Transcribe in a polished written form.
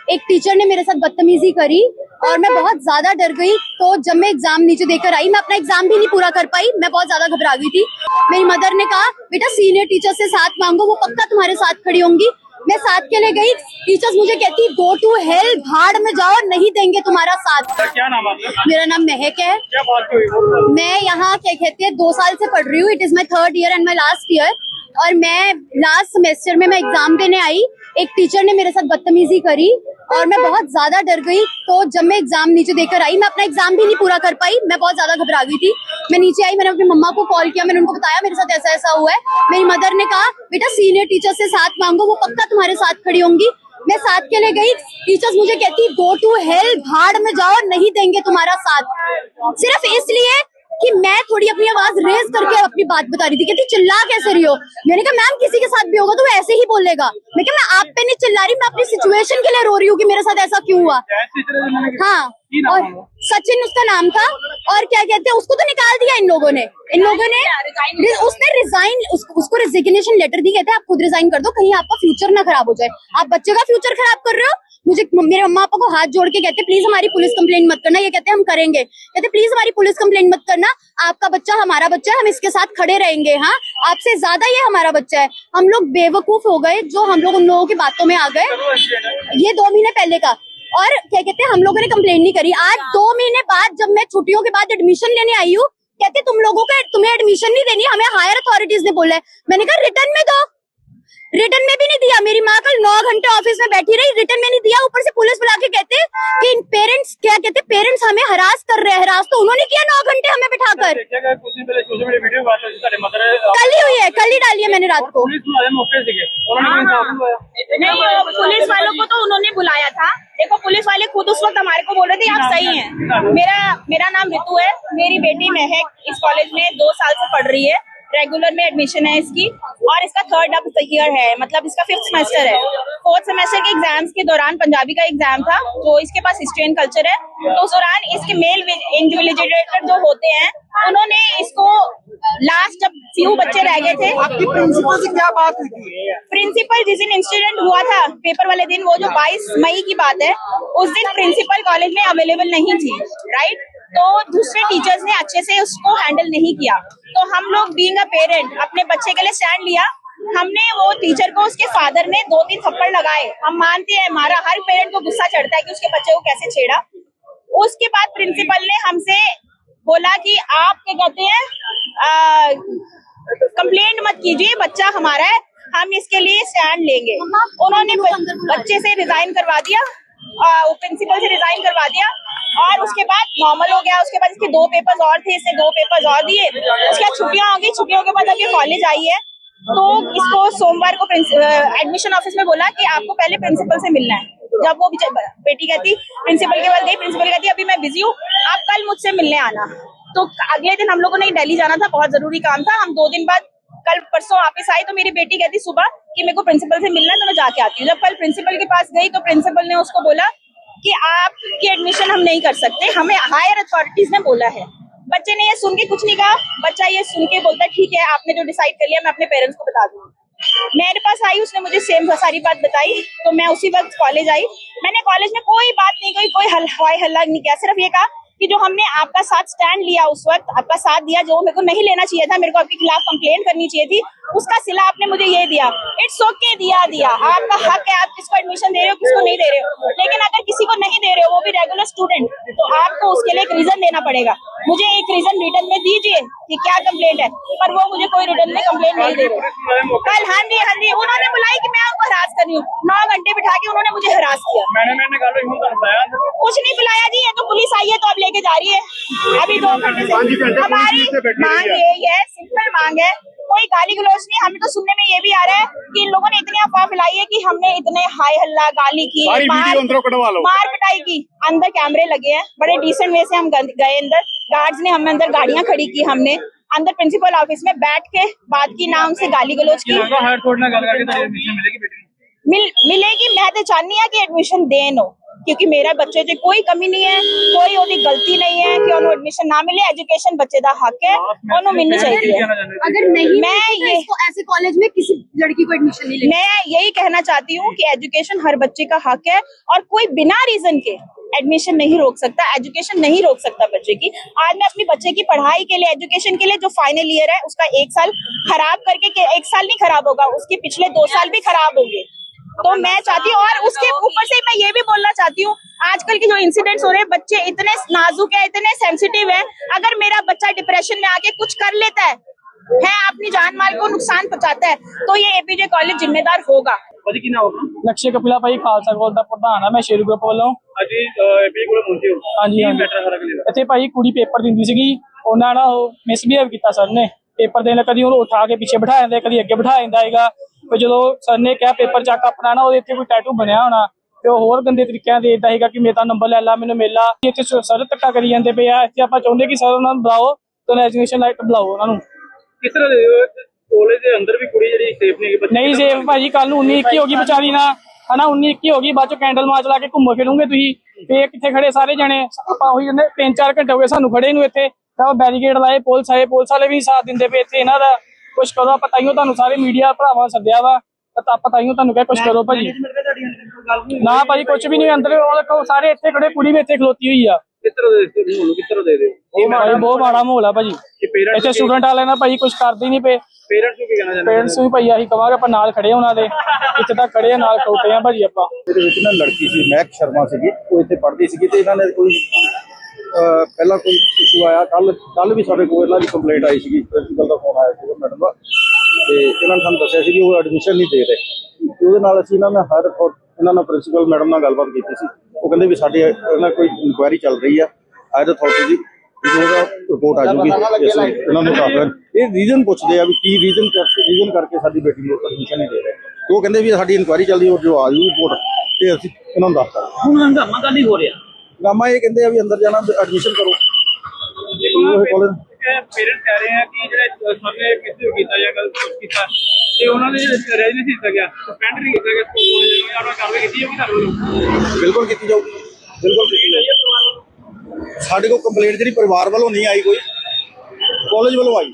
एक टीचर ने मेरे साथ बदतमीजी करी और मैं बहुत ज्यादा डर गई। तो जब मैं एग्जाम नीचे देकर आई, मैं अपना एग्जाम भी नहीं पूरा कर पाई, मैं बहुत ज्यादा घबरा गई थी। मेरी मदर ने कहा बेटा सीनियर टीचर से साथ मांगो, वो पक्का तुम्हारे साथ खड़ी होंगी। मैं साथ के लिए गई, टीचर्स मुझे कहती गो टू हेल, भाड़ में जाओ, नहीं देंगे तुम्हारा साथ। क्या नाम है? मेरा नाम महक है। क्या बात हुई? मैं यहाँ क्या कहते हैं 2 साल से पढ़ रही हूँ। It is my 3rd year and my last year. और मैं लास्ट सेमेस्टर में मैं एग्जाम देने आई, एक टीचर ने मेरे साथ बदतमीजी करी और मैं बहुत ज्यादा डर गई। तो जब मैं एग्जाम नीचे देकर आई, मैं अपना एग्जाम भी नहीं पूरा कर पाई, मैं बहुत ज्यादा घबरा गई थी। मैं नीचे आई, मैंने अपनी मम्मा को कॉल किया, मैंने उनको बताया मेरे साथ ऐसा ऐसा हुआ है। मेरी मदर ने कहा बेटा सीनियर टीचर से साथ मांगो, वो पक्का तुम्हारे साथ खड़ी होंगी। मैं साथ के लिए गई, टीचर्स मुझे कहती गो टू हेल, भाड़ में जाओ, नहीं देंगे तुम्हारा साथ। सिर्फ इसलिए कि मैं थोड़ी अपनी आवाज रेज करके अपनी बात बता रही थी। कहती चिल्ला कैसे रही हो? मैंने कहा मैम किसी के साथ भी होगा तो वो ऐसे ही बोलेगा। मैं कहा मैं आप पे नहीं चिल्ला रही, मैं अपनी सिचुएशन के लिए रो रही हूँ कि मेरे साथ ऐसा क्यों हुआ। हाँ, और सचिन उसका नाम था। और क्या कहते हैं, उसको तो निकाल दिया इन लोगों ने। उसने रिजाइन, उसको रेजिग्नेशन लेटर दी। कहते हैं आप खुद रिजाइन कर दो, कहीं आपका फ्यूचर ना खराब हो जाए। आप बच्चे का फ्यूचर खराब कर रहे हो। मुझे मेरे मम्मा पापा को हाथ जोड़ के कहते प्लीज हमारी पुलिस कंप्लेंट मत करना। ये कहते हम करेंगे। कहते प्लीज हमारी पुलिस कंप्लेंट मत करना, आपका बच्चा हमारा बच्चा है, हम इसके साथ खड़े रहेंगे। हाँ, आपसे ज्यादा ये हमारा बच्चा है। हम लोग बेवकूफ हो गए जो हम लोग उन लोगों की बातों में आ गए। ये 2 महीने पहले का। और क्या कहते हैं, हम लोगों ने कंप्लेंट नहीं करी। आज 2 महीने बाद जब मैं छुट्टियों के बाद एडमिशन लेने आई हूँ, कहते तुम्हें एडमिशन नहीं देनी, हमें हायर अथॉरिटीज ने बोला है। मैंने कहा रिटर्न में दो। रिटर्न में भी नहीं दिया। मेरी माँ कल 9 घंटे ऑफिस में बैठी रही, रिटर्न में नहीं दिया। ऊपर से पुलिस बुला के कहते कि पेरेंट्स क्या कहते, पेरेंट्स हमें हरास कर रहे हैं। हरास तो उन्होंने किया 9 घंटे हमें बिठाकर। कल ही हुई है, कल ही डाली है मैंने रात को। नहीं, पुलिस वालों को तो उन्होंने बुलाया था। देखो पुलिस वाले खुद उस वक्त हमारे को बोल रहे थे आप सही हैं। मेरा नाम रितु है। मेरी बेटी महक इस कॉलेज में 2 साल से पढ़ रही है। रेगुलर में एडमिशन है इसकी और इसका 3rd ईयर है, मतलब इसका 5th सेमेस्टर है। 4th सेमेस्टर के एग्जाम्स के दौरान पंजाबी का एग्जाम था, जो इसके पास हिस्ट्री एंड कल्चर है। तो उस दौरान इसके मेल इन्विजिलेटर जो होते हैं, उन्होंने इसको लास्ट जब फ्यू बच्चे रह गए थे। आपकी प्रिंसिपल से क्या बात हुई थी? प्रिंसिपल जिस दिन इंसिडेंट हुआ था पेपर वाले दिन, वो जो 22 मई की बात है, उस दिन प्रिंसिपल कॉलेज में अवेलेबल नहीं थी, राइट। तो दूसरे टीचर्स ने अच्छे से उसको हैंडल नहीं किया। तो हम लोग बीइंग अ पेरेंट अपने बच्चे के लिए स्टैंड लिया। हमने वो टीचर को, उसके फादर ने 2-3 थप्पड़ लगाए। हम मानते हैं, हमारा हर पेरेंट को गुस्सा चढ़ता है कि उसके बच्चे को कैसे छेड़ा। उसके बाद प्रिंसिपल ने हमसे बोला कि आप क्या कहते हैं, कंप्लेंट मत कीजिए, बच्चा हमारा है, हम इसके लिए स्टैंड लेंगे। उन्होंने बच्चे से रिजाइन करवा दिया, प्रिंसिपल से रिजाइन करवा दिया और उसके बाद नॉर्मल हो गया। उसके बाद इसके 2 पेपर्स और थे, इसने 2 पेपर्स और दिए। उसके बाद छुट्टियां हो गई। छुट्टियों के बाद अभी कॉलेज आई है। तो इसको सोमवार को एडमिशन ऑफिस में बोला कि आपको पहले प्रिंसिपल से मिलना है। जब वो बेटी कहती प्रिंसिपल के पास गई, प्रिंसिपल कहती अभी मैं बिजी हूँ, आप कल मुझसे मिलने आना। तो अगले दिन हम लोगों ने दिल्ली जाना था, बहुत जरूरी काम था। हम 2 दिन बाद कल परसों वापस आई, तो मेरी बेटी कहती सुबह कि मेरे को प्रिंसिपल से मिलना है, तो मैं जाके आती हूँ। जब कल प्रिंसिपल के पास गई तो प्रिंसिपल ने उसको बोला कि आपकी एडमिशन हम नहीं कर सकते, हमें हायर अथॉरिटीज ने बोला है। बच्चे ने ये सुन के कुछ नहीं कहा। बच्चा ये सुन के बोलता ठीक है, आपने जो डिसाइड कर लिया मैं अपने पेरेंट्स को बता दूंगी। मेरे पास आई, उसने मुझे सेम सारी बात बताई। तो मैं उसी वक्त कॉलेज आई। मैंने कॉलेज में कोई बात नहीं कही, कोई हवाई हल्ला नहीं किया। सिर्फ ये कहा कि जो हमने आपका साथ स्टैंड लिया, उस वक्त आपका साथ दिया, जो मेरे को नहीं लेना चाहिए था, मेरे को आपके खिलाफ कंप्लेंट करनी चाहिए थी, उसका सिला आपने मुझे ये दिया। इट्स ओके, दिया आपका हक है, आप किसको एडमिशन दे रहे हो, किसको नहीं दे रहे हो। लेकिन अगर किसी को नहीं दे रहे हो, वो भी रेगुलर स्टूडेंट, तो आपको उसके लिए एक रीजन देना पड़ेगा। मुझे एक रीजन रिटर्न में दीजिए कि क्या कंप्लेंट है, पर वो मुझे कोई रिटर्न में कंप्लेंट नहीं दे रहे। कल हाँ जी उन्होंने बुलाई कि मैं आपको हरास कर रही हूँ। 9 घंटे बिठा के उन्होंने मुझे हरास किया। कुछ नहीं बुलाया जी, ये तो पुलिस आई है तो अब लेके जा रही है। अभी 2 घंटे से हमारी मांग यही है, सिंपल मांग है, कोई गाली गलौज नहीं। हमें तो सुनने में ये भी आ रहा है कि इन लोगों ने इतनी अफवाह फैलाई है कि हमने इतने हाय हल्ला, गाली की, मार पिटाई की। अंदर कैमरे लगे हैं, बड़े डिसेंट वे से हम गए अंदर। गार्ड्स ने हमें अंदर गाड़ियां खड़ी की, हमने अंदर प्रिंसिपल ऑफिस में बैठ के बात की, ना उनसे गाली गलौज की। मिलेगी, मैं तो चाहनी है कि एडमिशन दें नो, क्योंकि मेरे बच्चे च कोई कमी नहीं है, कोई ओदी गलती नहीं है कि उन्हें एडमिशन ना मिले। एजुकेशन बच्चे दा हक है, उन्हें मिलनी चाहिए। अगर नहीं मैं मिलेगी तो ये इसको ऐसे कॉलेज में किसी लड़की को एडमिशन नहीं लेना। मैं यही कहना चाहती हूँ कि एजुकेशन हर बच्चे का हक है और कोई बिना रीजन के एडमिशन नहीं रोक सकता, एजुकेशन नहीं रोक सकता बच्चे की। आज मैं अपनी बच्चे की पढ़ाई के लिए, एजुकेशन के लिए, जो फाइनल ईयर है उसका 1 साल खराब करके, 1 साल नहीं खराब होगा, उसके पिछले 2 साल भी खराब होंगे। तो मैं चाहती हूँ, और उसके ऊपर से मैं ये भी बोलना चाहती हूँ, आजकल के जो इंसिडेंट्स हो रहे हैं, बच्चे इतने नाजुक है, इतने सेंसिटिव है। अगर मेरा बच्चा डिप्रेशन में आके कुछ कर लेता है अपनी जान माल को नुकसान पहुंचाता है, तो ये एपीजे कॉलेज जिम्मेदार होगा। ਭਾਜੀ ਕੀ ਨਾਮ ਆਪਣਾ? ਲਕਸ਼ੇ ਕਪਿਲਾ ਭਾਈ ਖਾਲਸਾ ਕਾਲਜ ਦਾ ਪ੍ਰਧਾਨ ਆ ਮੈਂ ਸ਼ੇਰੂ ਗਰੁੱਪ ਵੱਲੋਂ। ਅੱਜ ਏਪੀ ਕੋਲ ਪਹੁੰਚੇ ਹੋ? ਹਾਂਜੀ, ਕੀ ਹਾਂਜੀ। ਮੈਟਰ ਸਾਰਾ ਕਲੀਅਰ? ਇੱਥੇ ਭਾਈ ਕੁੜੀ ਪੇਪਰ ਦਿੰਦੀ ਸੀਗੀ, ਉਹਨਾਂ ਨਾਲ ਉਹ ਮਿਸਬੀਹੇਵ ਕੀਤਾ ਸਰ ਨੇ। ਪੇਪਰ ਦੇਣ ਲੱਗੇ ਕਦੀ ਉਹਨੂੰ ਉਠਾ ਕੇ ਪਿੱਛੇ ਬਿਠਾ ਜਾਂਦੇ, ਕਦੀ ਅੱਗੇ ਬਿਠਾ ਜਾਂਦਾ ਹੈਗਾ। ਤੇ ਜਦੋਂ ਸਰ ਨੇ ਕਿਹਾ ਪੇਪਰ ਚੱਕ ਆਪਣਾ ਨਾ, ਉਹਦੇ ਇੱਥੇ ਕੋਈ ਟੈਟੂ ਬਣਿਆ ਹੋਣਾ, ਤੇ ਉਹ ਹੋਰ ਗੰਦੇ ਤਰੀਕਿਆਂ ਦੇ ਦਿੰਦਾ ਹੈਗਾ ਕਿ ਮੇਰਾ ਨੰਬਰ ਲੈ ਲਾ, ਮੈਨੂੰ ਮਿਲ ਲਾ। ਇੱਥੇ ਸਰ ਧੱਕਾ ਕਰੀ ਜਾਂਦੇ ਪਏ ਆ। ਇੱਥੇ ਆਪਾਂ ਚਾਹੁੰਦੇ ਕਿ ਸਰ ਉਹਨਾਂ ਨੂੰ ਬੁਲਾਓ ਤੇ ਐਜੂਕੇਸ਼ਨ ਲਾਈਟ ਬੁਲਾਓ ਉਹਨਾਂ ਨੂੰ। ਕਿਸ ਤਰ੍ਹਾਂ ਦੇ ਕਾਲਜ ਦੇ ਅੰਦਰ ਵੀ ਕੁੜੀ ਜਿਹੜੀ ਸੇਫ ਨਹੀਂ ਹੈਗੀ? ਨਹੀਂ ਸੇਫ ਭਾਜੀ, ਕੱਲ ਨੂੰ 19-21 ਹੋ ਗਈ ਵਿਚਾਰੀ ਨਾ, ਹਨਾ 19-21 ਹੋ ਗਈ, ਬਾਅਦ ਚੋਂ ਕੈਂਡਲ ਮਾਰਚ ਲਾ ਕੇ ਘੁੰਮੋ ਫਿਰੋਗੇ ਤੁਸੀਂ। ਤੇ ਕਿੱਥੇ ਖੜੇ ਸਾਰੇ ਜਣੇ ਆਪਾਂ? ਉਹੀ ਕਹਿੰਦੇ 3-4 ਘੰਟੇ ਹੋ ਗਏ ਸਾਨੂੰ ਖੜੇ ਨੂੰ ਇੱਥੇ। ਬੈਰੀਕੇਡ ਲਾਏ, ਪੁਲਿਸ ਆਏ, ਪੁਲਿਸ ਵਾਲੇ ਵੀ ਸਾਥ ਦਿੰਦੇ ਪਏ ਇੱਥੇ। ਇਹਨਾਂ ਦਾ ਕੁਛ ਕਰੋ, ਆਪਾਂ ਤਾਈਓ ਤੁਹਾਨੂੰ ਸਾਰੇ ਮੀਡੀਆ ਭਰਾਵਾਂ ਸੱਦਿਆ ਵਾ, ਆਪਾਂ ਤਾਈਓ ਤੁਹਾਨੂੰ ਕਿਹਾ ਕੁਛ ਕਰੋ ਭਾਜੀ। ਨਾ ਭਾਜੀ ਕੁਛ ਵੀ ਨਹੀਂ, ਅੰਦਰ ਉਹ ਦੇਖੋ ਸਾਰੇ ਇੱਥੇ ਖੜੇ, ਕੁੜੀ ਵੀ ਇੱਥੇ ਖਲੋਤੀ ਹੋਈ ਆ। ਕਿਸ ਤਰ੍ਹਾਂ ਦੇ ਮਾਹੌਲ ਕਿਸ ਤਰ੍ਹਾਂ ਦੇ ਰਹੇ? ਭਾਈ ਬਹੁਤ ਮਾੜਾ ਮਾਹੌਲ ਆ ਭਾਜੀ ਇੱਥੇ। ਸਟੂਡੈਂਟ ਵਾਲੇ ਨਾ ਭਾਈ ਕੁਛ ਕਰਦੇ ਹੀ ਨਹੀਂ ਪਏ। ਪੇਰੈਂਟਸ ਨੂੰ ਕੀ ਕਹਿਣਾ ਚਾਹੁੰਦੇ? ਪੇਰੈਂਟਸ ਨੂੰ ਭਾਈ ਆਹੀ ਕਵਾਂਗੇ, ਆਪਾਂ ਨਾਲ ਖੜੇ ਉਹਨਾਂ ਦੇ, ਇੱਥੇ ਤੱਕ ਖੜੇ ਆ, ਨਾਲ ਖਲੋਤੇ ਆ ਭਾਜੀ ਆਪਾਂ। ਇਹਦੇ ਵਿੱਚ ਨਾ ਲੜਕੀ ਸੀ ਮਹਿਕ ਸ਼ਰਮਾ ਸੀਗੀ, ਉਹ ਇੱਥੇ ਪੜ੍ਹਦੀ ਸੀਗੀ ਤੇ ਇਹਨਾਂ ਨੇ ਕੋਈ ਪਹਿਲਾਂ ਕੋਈ ਇਸ਼ੂ ਆਇਆ। ਕੱਲ ਵੀ ਸਾਡੇ ਕੋਲ ਇਹਨਾਂ ਦੀ ਕੰਪਲੇਂਟ ਆਈ ਸੀਗੀ, ਪ੍ਰਿੰਸੀਪਲ ਦਾ ਫੋਨ ਆਇਆ ਸੀਗਾ ਮੈਡਮ ਦਾ, ਤੇ ਇਹਨਾਂ ਨੇ ਸਾਨੂੰ ਦੱਸਿਆ ਸੀ ਕਿ ਉਹ ਐਡਮਿਸ਼ਨ ਨਹੀਂ ਦੇ ਰਹੇ। ਤੇ ਉਹਦੇ ਨਾਲ ਅਸੀਂ ਇਹਨਾਂ ਨਾਲ ਪ੍ਰਿੰਸੀਪਲ ਮੈਡਮ ਨਾਲ ਗੱਲਬਾਤ ਕੀਤੀ ਸੀ। ਉਹ ਕਹਿੰਦੇ ਵੀ ਸਾਡੇ ਇਹਨਾਂ ਕੋਈ ਇਨਕੁਆਇਰੀ ਚੱਲ ਰਹੀ ਆ ਹਾਇਰ ਅਥਾਰਟੀ ਦੀ, ਉਹਦਾ ਰਿਪੋਰਟ ਆ ਜਾਊਗੀ। ਅਸੀਂ ਇਹਨਾਂ ਨੂੰ ਦੱਸ ਰਹੇ ਇਹ ਰੀਜ਼ਨ ਪੁੱਛਦੇ ਆ ਵੀ ਕੀ ਰੀਜ਼ਨ ਕਰਕੇ ਸਾਡੀ ਬੇਟੀ ਨੂੰ ਐਡਮਿਸ਼ਨ ਨਹੀਂ ਦੇ ਰਹੇ। ਉਹ ਕਹਿੰਦੇ ਵੀ ਸਾਡੀ ਇਨਕੁਆਇਰੀ ਚੱਲਦੀ, ਉਹ ਜੋ ਆ ਜਾਊਗੀ ਰਿਪੋਰਟ ਤੇ ਅਸੀਂ ਇਹਨਾਂ ਨੂੰ ਦੱਸ ਦਾਂਗੇ। ਹੁਣ ਹੰਗਾਮਾ ਕਾਹਦੀ ਹੋ ਰਿਹਾ? ਹੰਗਾਮਾ ਇਹ ਕਹਿੰਦੇ ਆ ਵੀ ਅੰਦਰ ਜਾਣਾ, ਐਡਮਿਸ਼ਨ ਕਰੋ। ਪੇਰੈਂਟਸ ਕਹਿ ਰਹੇ ਆ ਕਿ ਜਿਹੜੇ ਸਰ ਨੇ ਕਿਸੇ ਕੀਤਾ ਜਾਂ ਗਲਤ ਕੀਤਾ ਤੇ ਉਹਨਾਂ ਦੇ ਰੈਜ਼ੀਡੈਂਸ ਦਿੱਤਾ ਗਿਆ, ਸਸਪੈਂਡ ਨਹੀਂ ਕੀਤਾ ਗਿਆ ਸਕੂਲ ਜਾਂ ਉਹਨਾਂ ਕਾਰਵਾਈ ਕੀਤੀ ਜਾਊਗੀ ਤੁਹਾਡੇ ਵੱਲੋਂ? ਬਿਲਕੁਲ ਕੀਤੀ ਜਾਊਗੀ, ਬਿਲਕੁਲ ਕੀਤੀ ਜਾਊਗੀ। ਸਾਡੇ ਕੋਲ ਕੰਪਲੇਂਟ ਜਿਹੜੀ ਪਰਿਵਾਰ ਵੱਲੋਂ ਨਹੀਂ ਆਈ, ਕੋਈ ਕਾਲਜ ਵੱਲੋਂ ਆਈ।